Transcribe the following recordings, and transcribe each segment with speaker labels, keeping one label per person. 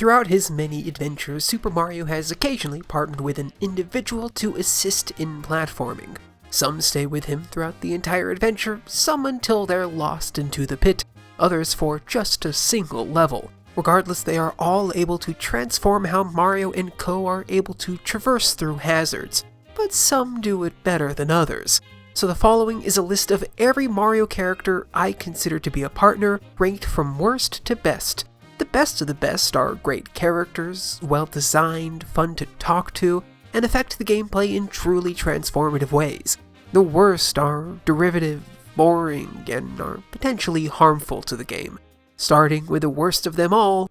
Speaker 1: Throughout his many adventures, Super Mario has occasionally partnered with an individual to assist in platforming. Some stay with him throughout the entire adventure, some until they're lost into the pit, others for just a single level. Regardless, they are all able to transform how Mario and Co. are able to traverse through hazards, but some do it better than others. So the following is a list of every Mario character I consider to be a partner, ranked from worst to best. The best of the best are great characters, well-designed, fun to talk to, and affect the gameplay in truly transformative ways. The worst are derivative, boring, and are potentially harmful to the game. Starting with the worst of them all,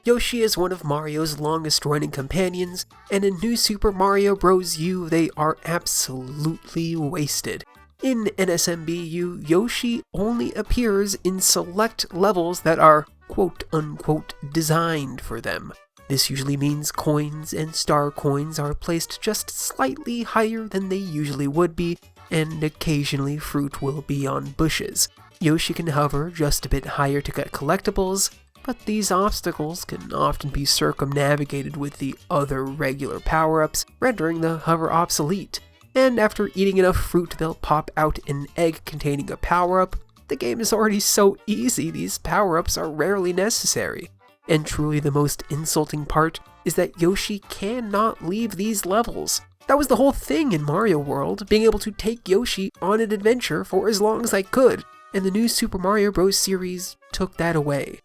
Speaker 1: Yoshi is one of Mario's longest-running companions, and in New Super Mario Bros. U, they are absolutely wasted. In NSMBU, Yoshi only appears in select levels that are quote-unquote designed for them. This usually means coins and star coins are placed just slightly higher than they usually would be, and occasionally fruit will be on bushes. Yoshi can hover just a bit higher to get collectibles, but these obstacles can often be circumnavigated with the other regular power-ups, rendering the hover obsolete. And after eating enough fruit, they'll pop out an egg containing a power-up. The game is already so easy, these power-ups are rarely necessary. And truly the most insulting part is that Yoshi cannot leave these levels. That was the whole thing in Mario World, being able to take Yoshi on an adventure for as long as I could, and the new Super Mario Bros. Series took that away.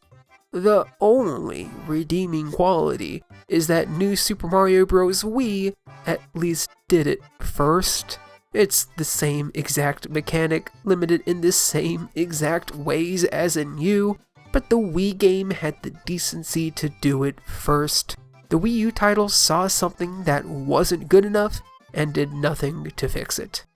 Speaker 1: The only redeeming quality is that new Super Mario Bros. Wii at least did it first. It's the same exact mechanic, limited in the same exact ways as in U, but the Wii game had the decency to do it first. The Wii U title saw something that wasn't good enough and did nothing to fix it.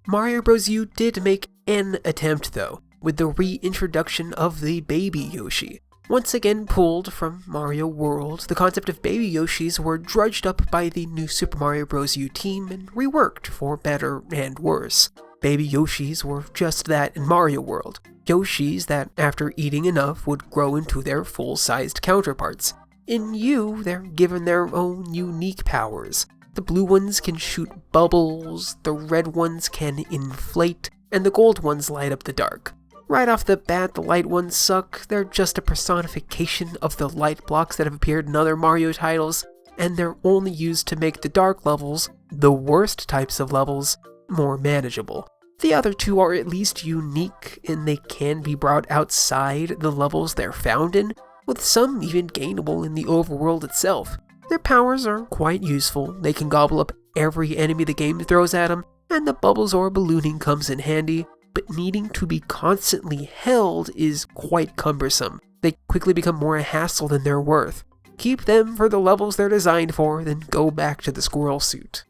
Speaker 1: Mario Bros. U did make an attempt though, with the reintroduction of the Baby Yoshi. Once again pulled from Mario World, the concept of Baby Yoshis were drudged up by the new Super Mario Bros. U team and reworked for better and worse. Baby Yoshis were just that in Mario World. Yoshis that, after eating enough, would grow into their full-sized counterparts. In U, they're given their own unique powers. The blue ones can shoot bubbles, the red ones can inflate, and the gold ones light up the dark. Right off the bat, the light ones suck. They're just a personification of the light blocks that have appeared in other Mario titles, and they're only used to make the dark levels, the worst types of levels, more manageable. The other two are at least unique, and they can be brought outside the levels they're found in, with some even gainable in the overworld itself. Their powers are quite useful. They can gobble up every enemy the game throws at them, and the bubbles or ballooning comes in handy, but needing to be constantly held is quite cumbersome. They quickly become more a hassle than they're worth. Keep them for the levels they're designed for, then go back to the squirrel suit.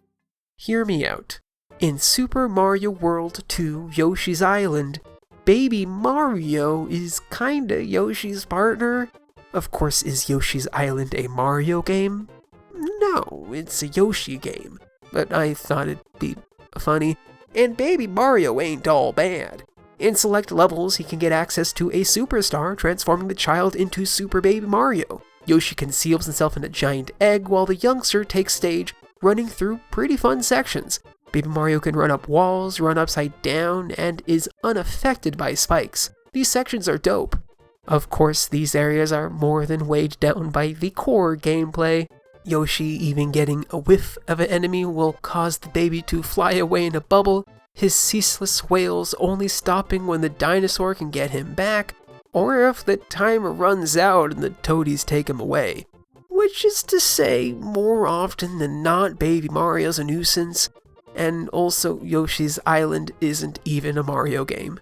Speaker 1: Hear me out. In Super Mario World 2 Yoshi's Island, Baby Mario is kinda Yoshi's partner. Of course, is Yoshi's Island a Mario game? No, it's a Yoshi game, but I thought it'd be funny. And Baby Mario ain't all bad. In select levels, he can get access to a superstar, transforming the child into Super Baby Mario. Yoshi conceals himself in a giant egg while the youngster takes stage, running through pretty fun sections. Baby Mario can run up walls, run upside down, and is unaffected by spikes. These sections are dope. Of course, these areas are more than weighed down by the core gameplay. Yoshi even getting a whiff of an enemy will cause the baby to fly away in a bubble, his ceaseless wails only stopping when the dinosaur can get him back, or if the timer runs out and the toadies take him away. Which is to say, more often than not, Baby Mario's a nuisance, and also Yoshi's Island isn't even a Mario game.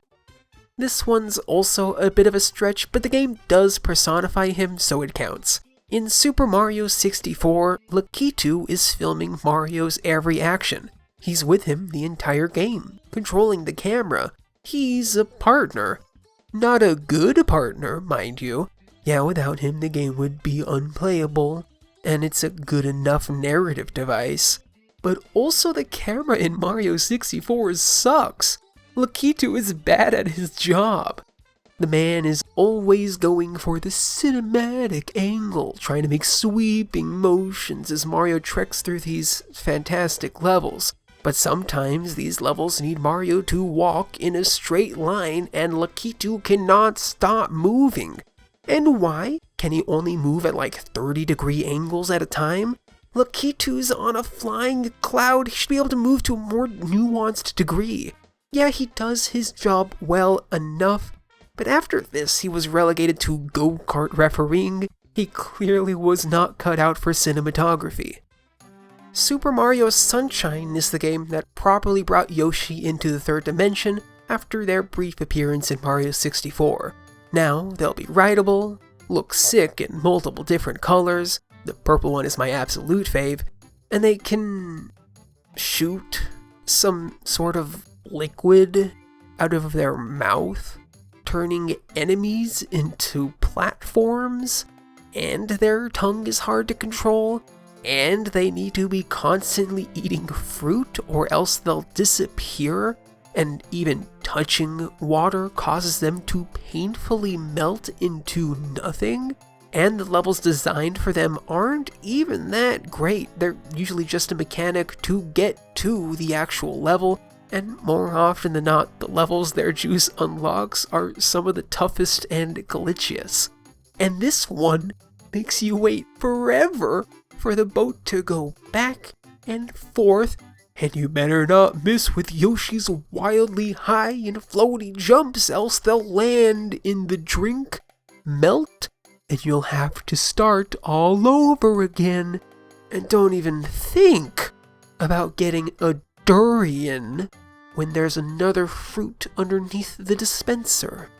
Speaker 1: This one's also a bit of a stretch, but the game does personify him, so it counts. In Super Mario 64, Lakitu is filming Mario's every action. He's with him the entire game, controlling the camera. He's a partner. Not a good partner, mind you. Yeah, without him the game would be unplayable, and it's a good enough narrative device. But also the camera in Mario 64 sucks. Lakitu is bad at his job. The man is always going for the cinematic angle, trying to make sweeping motions as Mario treks through these fantastic levels. But sometimes these levels need Mario to walk in a straight line and Lakitu cannot stop moving. And why? Can he only move at like 30-degree angles at a time? Lakitu's on a flying cloud, he should be able to move to a more nuanced degree. Yeah, he does his job well enough, but after this he was relegated to go-kart refereeing. He clearly was not cut out for cinematography. Super Mario Sunshine is the game that properly brought Yoshi into the third dimension after their brief appearance in Mario 64. Now, they'll be rideable, look sick in multiple different colors, the purple one is my absolute fave, and they can shoot some sort of liquid out of their mouth, turning enemies into platforms, and their tongue is hard to control, and they need to be constantly eating fruit or else they'll disappear, and even touching water causes them to painfully melt into nothing, and the levels designed for them aren't even that great. They're usually just a mechanic to get to the actual level, and more often than not, the levels their juice unlocks are some of the toughest and glitchiest. And this one makes you wait forever for the boat to go back and forth, and you better not miss with Yoshi's wildly high and floaty jumps, else they'll land in the drink, melt, and you'll have to start all over again. And don't even think about getting a durian when there's another fruit underneath the dispenser.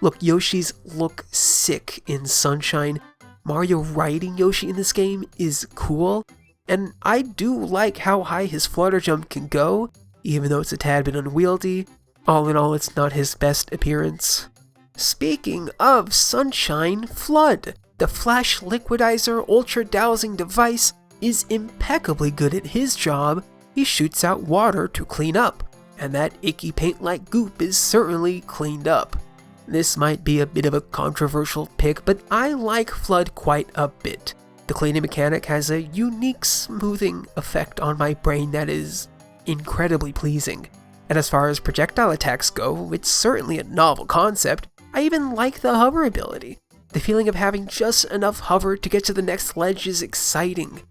Speaker 1: Look, Yoshis look sick in Sunshine. Mario riding Yoshi in this game is cool, and I do like how high his flutter jump can go, even though it's a tad bit unwieldy. All in all, it's not his best appearance. Speaking of Sunshine, Flood, the Flash Liquidizer Ultra Dowsing device, is impeccably good at his job. He shoots out water to clean up, and that icky paint-like goop is certainly cleaned up. This might be a bit of a controversial pick, but I like Flood quite a bit. The cleaning mechanic has a unique smoothing effect on my brain that is incredibly pleasing. And as far as projectile attacks go, it's certainly a novel concept. I even like the hover ability. The feeling of having just enough hover to get to the next ledge is exciting.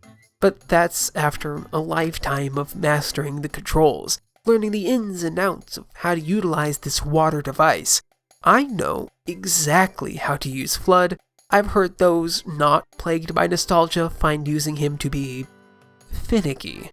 Speaker 1: But that's after a lifetime of mastering the controls, learning the ins and outs of how to utilize this water device. I know exactly how to use Flood. I've heard those not plagued by nostalgia find using him to be finicky.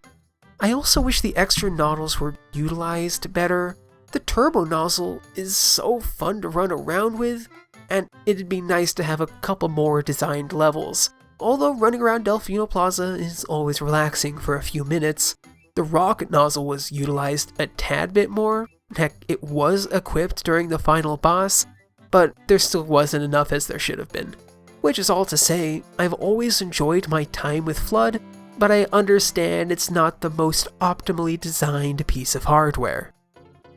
Speaker 1: I also wish the extra nozzles were utilized better. The turbo nozzle is so fun to run around with, and it'd be nice to have a couple more designed levels. Although running around Delfino Plaza is always relaxing for a few minutes, the rocket nozzle was utilized a tad bit more. Heck, it was equipped during the final boss, but there still wasn't enough as there should have been. Which is all to say, I've always enjoyed my time with Flood, but I understand it's not the most optimally designed piece of hardware.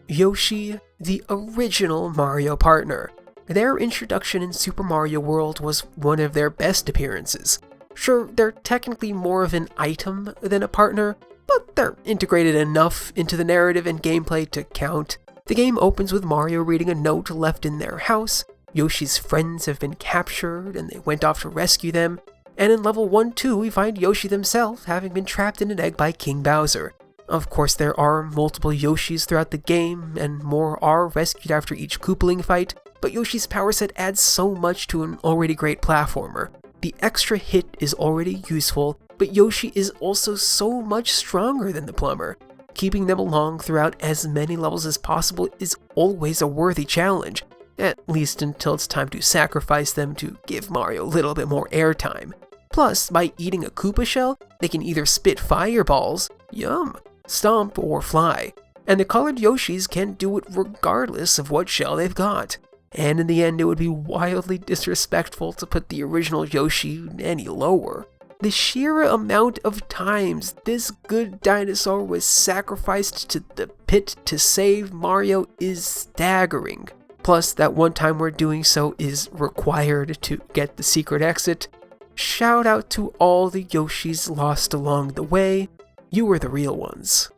Speaker 1: Yoshi, the original Mario partner. Their introduction in Super Mario World was one of their best appearances. Sure, they're technically more of an item than a partner, but they're integrated enough into the narrative and gameplay to count. The game opens with Mario reading a note left in their house. Yoshi's friends have been captured and they went off to rescue them. And in level 1-2 we find Yoshi themselves having been trapped in an egg by King Bowser. Of course there are multiple Yoshis throughout the game, and more are rescued after each Koopaling fight, but Yoshi's power set adds so much to an already great platformer. The extra hit is already useful, but Yoshi is also so much stronger than the plumber. Keeping them along throughout as many levels as possible is always a worthy challenge, at least until it's time to sacrifice them to give Mario a little bit more airtime. Plus, by eating a Koopa shell, they can either spit fireballs, yum, stomp, or fly, and the colored Yoshis can do it regardless of what shell they've got. And in the end, it would be wildly disrespectful to put the original Yoshi any lower. The sheer amount of times this good dinosaur was sacrificed to the pit to save Mario is staggering. Plus, that one time where doing so is required to get the secret exit. Shout out to all the Yoshis lost along the way. You were the real ones.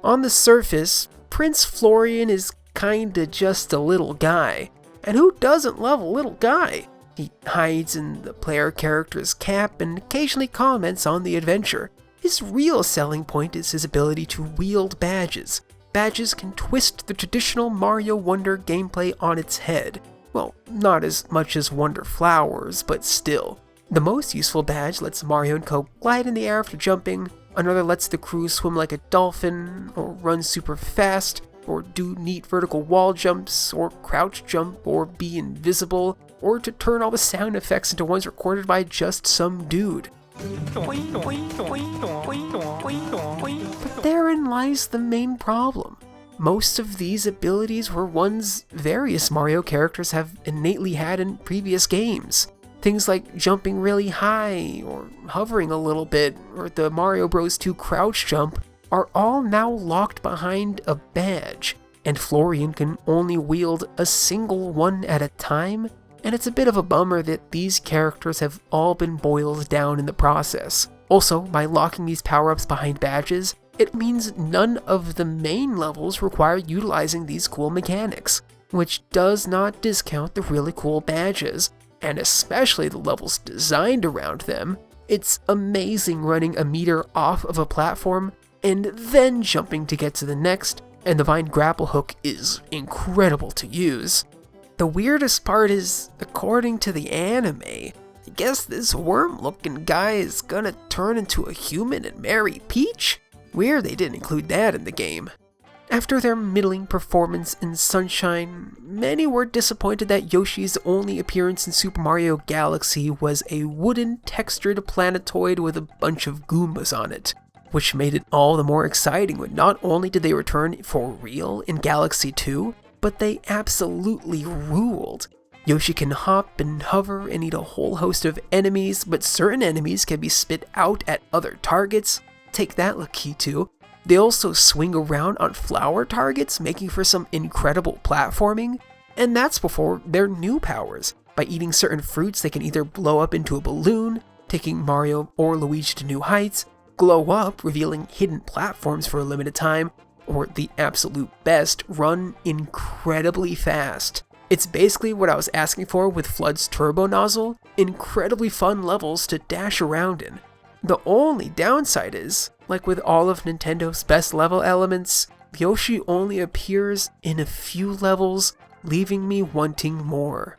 Speaker 1: On the surface, Prince Florian is kinda just a little guy. And who doesn't love a little guy? He hides in the player character's cap and occasionally comments on the adventure. His real selling point is his ability to wield badges. Badges can twist the traditional Mario Wonder gameplay on its head. Well, not as much as Wonder Flowers, but still. The most useful badge lets Mario and Co. glide in the air after jumping, another lets the crew swim like a dolphin, or run super fast, or do neat vertical wall jumps, or crouch jump, or be invisible, or to turn all the sound effects into ones recorded by just some dude. But therein lies the main problem. Most of these abilities were ones various Mario characters have innately had in previous games. Things like jumping really high, or hovering a little bit, or the Mario Bros. 2 crouch jump are all now locked behind a badge, and Florian can only wield a single one at a time, and it's a bit of a bummer that these characters have all been boiled down in the process. Also, by locking these power-ups behind badges, it means none of the main levels require utilizing these cool mechanics, which does not discount the really cool badges, and especially the levels designed around them. It's amazing running a meter off of a platform and then jumping to get to the next, and the vine grapple hook is incredible to use. The weirdest part is, according to the anime, I guess this worm-looking guy is gonna turn into a human and marry Peach? Weird they didn't include that in the game. After their middling performance in Sunshine, many were disappointed that Yoshi's only appearance in Super Mario Galaxy was a wooden textured planetoid with a bunch of Goombas on it, which made it all the more exciting when not only did they return for real in Galaxy 2, but they absolutely ruled. Yoshi can hop and hover and eat a whole host of enemies, but certain enemies can be spit out at other targets. Take that, Lakitu. They also swing around on flower targets, making for some incredible platforming. And that's before their new powers. By eating certain fruits, they can either blow up into a balloon, taking Mario or Luigi to new heights, glow up, revealing hidden platforms for a limited time, or the absolute best, run incredibly fast. It's basically what I was asking for with Flood's turbo nozzle, incredibly fun levels to dash around in. The only downside is, like with all of Nintendo's best level elements, Yoshi only appears in a few levels, leaving me wanting more.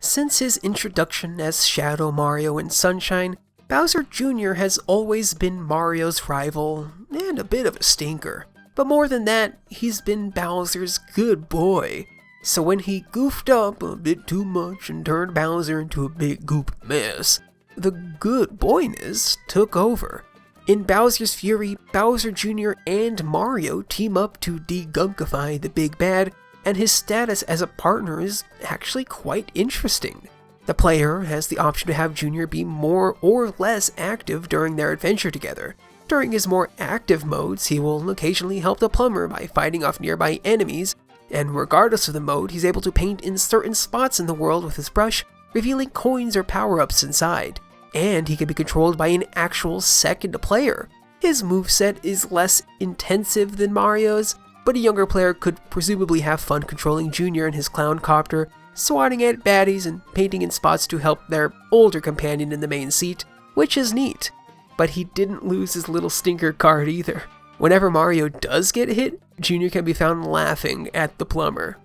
Speaker 1: Since his introduction as Shadow Mario in Sunshine, Bowser Jr. has always been Mario's rival, and a bit of a stinker. But more than that, he's been Bowser's good boy. So when he goofed up a bit too much and turned Bowser into a big goop mess, the good boyness took over. In Bowser's Fury, Bowser Jr. and Mario team up to degunkify the big bad, and his status as a partner is actually quite interesting. The player has the option to have Jr. be more or less active during their adventure together. During his more active modes, he will occasionally help the plumber by fighting off nearby enemies, and regardless of the mode, he's able to paint in certain spots in the world with his brush, revealing coins or power-ups inside. And he can be controlled by an actual second player. His moveset is less intensive than Mario's, but a younger player could presumably have fun controlling Jr. in his clown copter, swatting at baddies and painting in spots to help their older companion in the main seat, which is neat. But he didn't lose his little stinker card either. Whenever Mario does get hit, Jr. can be found laughing at the plumber.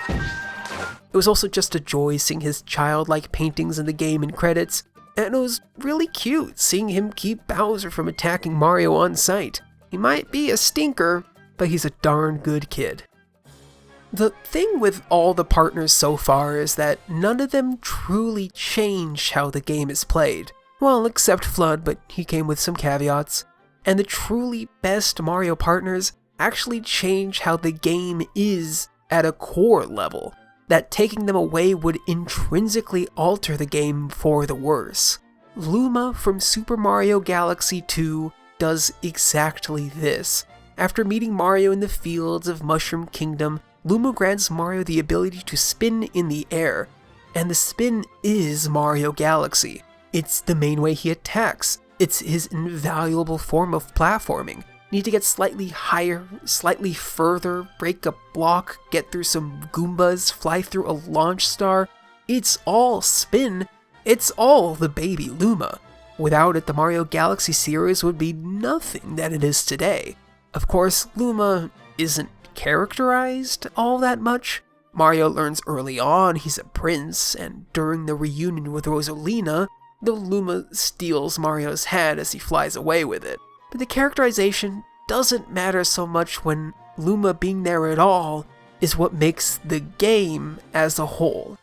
Speaker 1: It was also just a joy seeing his childlike paintings in the game in credits, and it was really cute seeing him keep Bowser from attacking Mario on sight. He might be a stinker, but he's a darn good kid. The thing with all the partners so far is that none of them truly change how the game is played. Well, except Flood, but he came with some caveats. And the truly best Mario partners actually change how the game is at a core level, that taking them away would intrinsically alter the game for the worse. Luma from Super Mario Galaxy 2 does exactly this. After meeting Mario in the fields of Mushroom Kingdom, Luma grants Mario the ability to spin in the air, and the spin is Mario Galaxy. It's the main way he attacks. It's his invaluable form of platforming. Need to get slightly higher, slightly further, break a block, get through some Goombas, fly through a launch star. It's all spin. It's all the baby Luma. Without it, the Mario Galaxy series would be nothing that it is today. Of course, Luma isn't characterized all that much. Mario learns early on he's a prince, and during the reunion with Rosalina, the Luma steals Mario's hat as he flies away with it. But the characterization doesn't matter so much when Luma being there at all is what makes the game as a whole.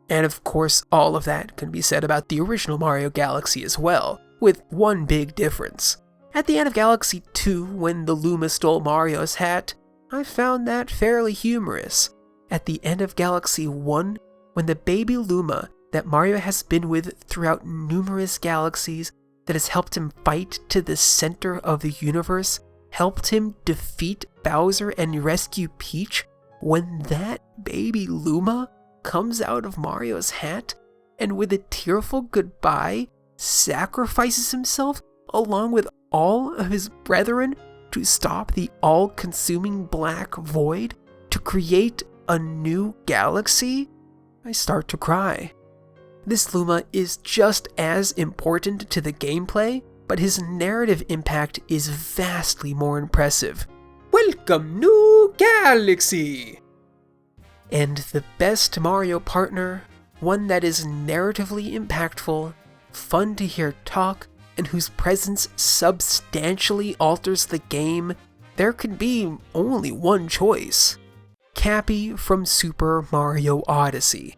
Speaker 1: And of course, all of that can be said about the original Mario Galaxy as well, with one big difference. At the end of Galaxy 2, when the Luma stole Mario's hat, I found that fairly humorous. At the end of Galaxy 1, when the baby Luma that Mario has been with throughout numerous galaxies, that has helped him fight to the center of the universe, helped him defeat Bowser and rescue Peach, when that baby Luma comes out of Mario's hat and with a tearful goodbye sacrifices himself along with all of his brethren to stop the all-consuming black void, to create a new galaxy, I start to cry. This Luma is just as important to the gameplay, but his narrative impact is vastly more impressive. Welcome, new galaxy! And the best Mario partner, one that is narratively impactful, fun to hear talk, and whose presence substantially alters the game, there could be only one choice. Cappy from Super Mario Odyssey.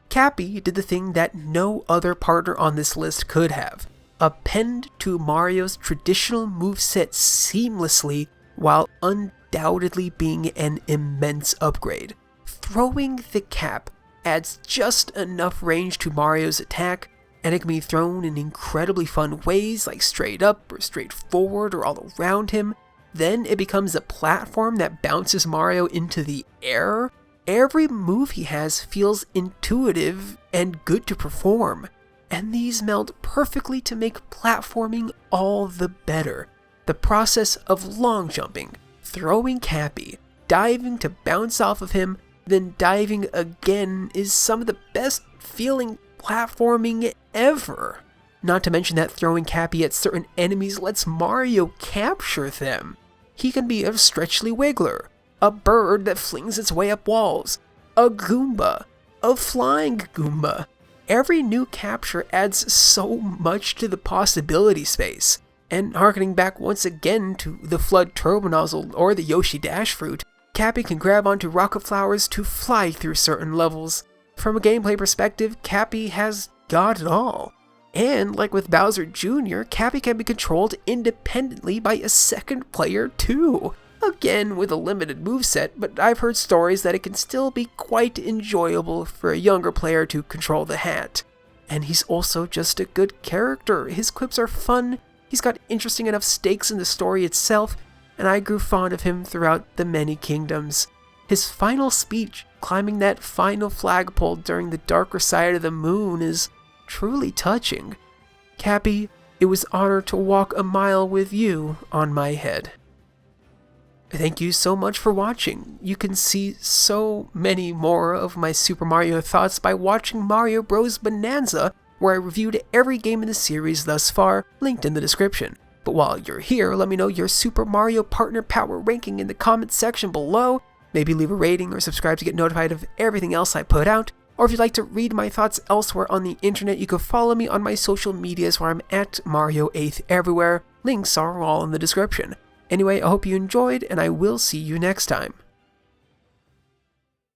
Speaker 1: Cappy did the thing that no other partner on this list could have. Append to Mario's traditional moveset seamlessly while undoubtedly being an immense upgrade. Throwing the cap adds just enough range to Mario's attack, and it can be thrown in incredibly fun ways like straight up or straight forward or all around him. Then it becomes a platform that bounces Mario into the air. Every move he has feels intuitive and good to perform, and these meld perfectly to make platforming all the better. The process of long jumping, throwing Cappy, diving to bounce off of him, then diving again is some of the best feeling platforming ever. Not to mention that throwing Cappy at certain enemies lets Mario capture them. He can be a Stretchly Wiggler, a bird that flings its way up walls, a Goomba, a flying Goomba. Every new capture adds so much to the possibility space. And harkening back once again to the Flood Turbo Nozzle or the Yoshi Dash Fruit, Cappy can grab onto rocket flowers to fly through certain levels. From a gameplay perspective, Cappy has got it all. And like with Bowser Jr., Cappy can be controlled independently by a second player too. Again with a limited moveset, but I've heard stories that it can still be quite enjoyable for a younger player to control the hat. And he's also just a good character. His quips are fun, he's got interesting enough stakes in the story itself, and I grew fond of him throughout the many kingdoms. His final speech, climbing that final flagpole during the darker side of the moon, is truly touching. Cappy, it was an honor to walk a mile with you on my head. Thank you so much for watching. You can see so many more of my Super Mario thoughts by watching Mario Bros. Bonanza, where I reviewed every game in the series thus far, linked in the description. But while you're here, let me know your Super Mario Partner Power ranking in the comments section below. Maybe leave a rating or subscribe to get notified of everything else I put out. Or if you'd like to read my thoughts elsewhere on the internet, you can follow me on my social medias where I'm at Mario8th everywhere. Links are all in the description. Anyway, I hope you enjoyed, and I will see you next time.